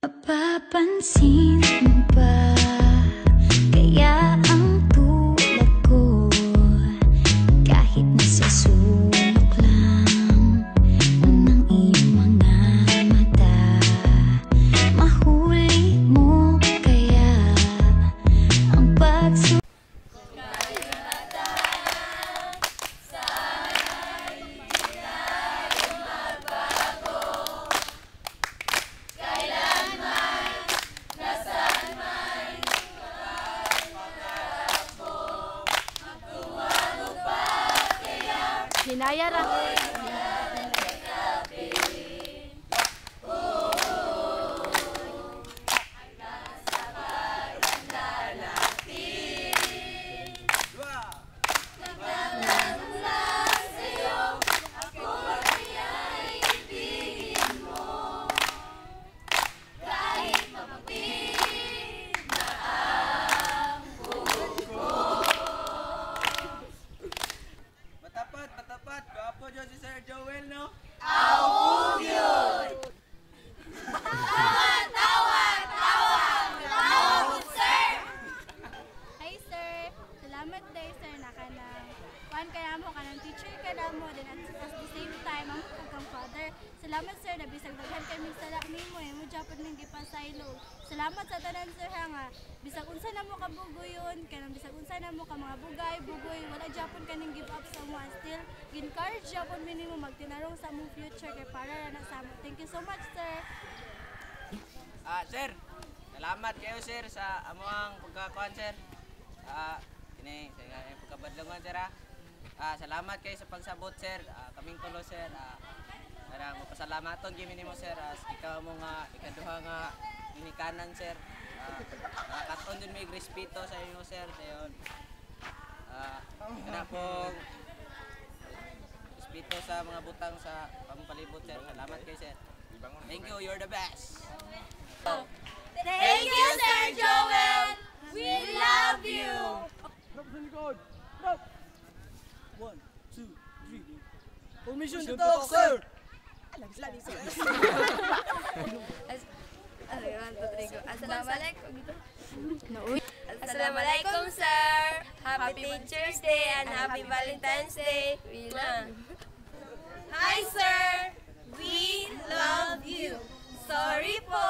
Mapapansin mo ba kaya ang tulad ko kahit nasa sulok lang ng iyong mga mata, mahuli mo kaya ang pagsusunod. Hinayara. Matapat, gwapo dyan si Sir Joel, no? Awog yun! Tawag, sir! Hi sir, salamat day sir na ka na kuan kaya mo ka ng teacher ka na mo then at the same time ang kang father. Salamat sir na bisag daghan kay mig sala nimo mo japon ning gipasaylo. Salamat sa tanan sir ha nga bisag unsa na mo kabugoyon kanang bisag unsa na mo ka mga bugoy wala japon kaning give up sa mo still encourage japon minimo magtinarong sa among future kay para ra na sa amo. Thank you so much sir. Sir, salamat kayo sir sa amuang pagkakuan sir. Kini sa inyong pagkabadlongan sir ha. Salamat kayo sa pagsabot sir. Kaming tulo sir. Para mapasalamaton gyud nimo sir. Ikaw mo nga ikaduha nga ginikanan sir. Katon din may respeto sa inyo sir sayon. Kana pong respeto sa mga butang sa pamupalibot sir. Salamat kayo sir. Thank you, you're the best. Thank you, Sir Joel! We love you! One, two, three. Permission to talk, sir! Assalamualaikum, sir! Happy Teacher's Day and Happy Valentine's Day! Hi, sir! We love you! Sorry po!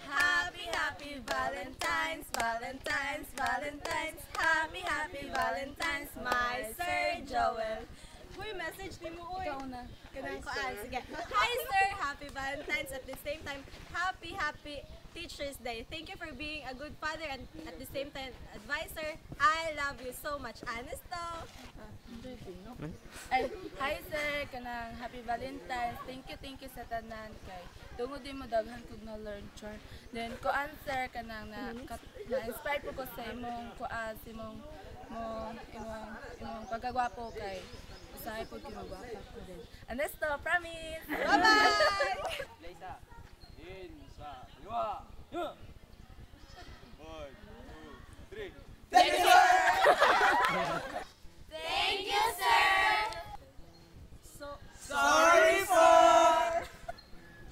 Happy Valentine's, Valentine's, Valentine's, Happy Valentine's, my Sir Joel. Uy, message ni mo uy. Kanang koan, sige. Hi sir, Happy Valentine's at the same time, Happy Teacher's Day. Thank you for being a good father and at the same time advisor. I love you so much, Anesto. Hi sir, kanang Happy Valentine's. Thank you sa tanan kay tungod din mo daghan kog na learn char. Then koan sir kanang na inspired po ko sa imong koan sa imong pagkagwapo kay usahay po kinagwapo ko din. Anesto, promise. Bye-bye. Lisa. In sa liwa. One, two, three. Thank you, sir. Thank you, sir. Sorry for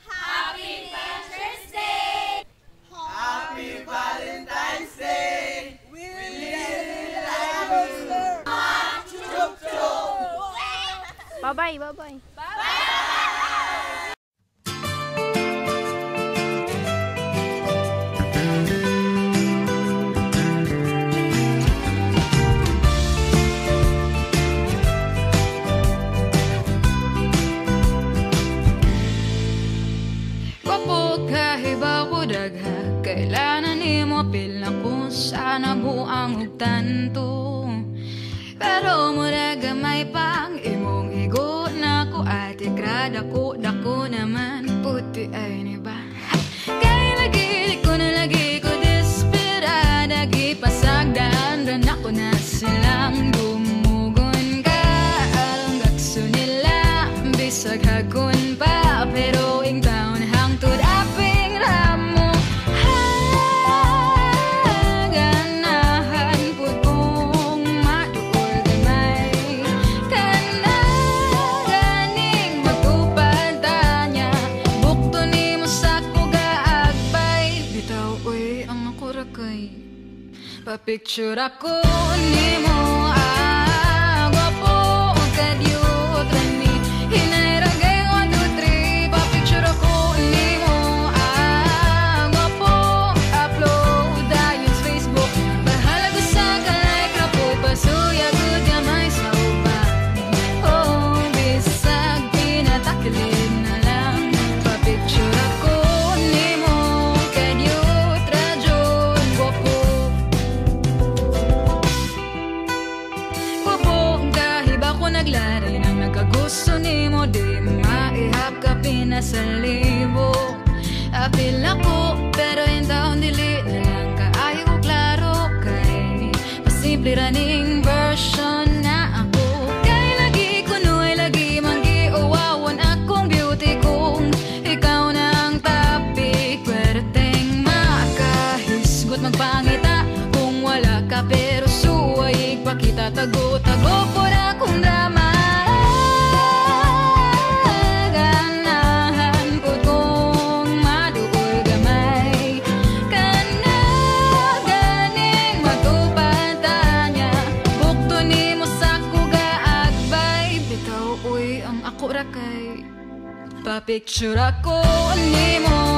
Happy Teacher's Day. Happy Valentine's Day. We really love you, sir. Chup chup. Bye-bye, bye-bye. Kailangan nimo apil na kung sana buang og tanto. Pero mura gamay pang imong higo na ko at ikrada ko dako naman puti ay ni ba. Kaya lagi ko desperada gipasagdan ran ako na silang gumugon ka alang gakso nila bisag hagon pa pero ing taon hangtod aping ramo. Pa-picture ako nimo, gwapo ka diyo trani. Hinairagay 1, 2, 3. Pa-picture ako nimo, gwapo. Upload ayon sa Facebook. Bahala ko sa kalike na po. Pasuya ko gamay sa uban. Oh, bisag pinatakilin na lang. Pa-picture ako nimo, kadyo trajon gwapo. Naglari nang nagkagusto ni mo, di maihap ka pinasalibo. Apil ako, pero yung taon dili na lang kaayo ko klaro. Kay pasimple running version na ako. Kay lagi kuno'y lagi manggi uwawan akong beauty kung ikaw na ang topic. Pwerteng makahisgot magpangita kung wala ka, pero suway ipakita tago-tago po na kung drama. Ganahan po kung madukoy gamay kana ganing matupantanya. Bukto ni mo sa kuga-agbay. Bitaw uy ang ako rakay. Pa-picture ako ni mo.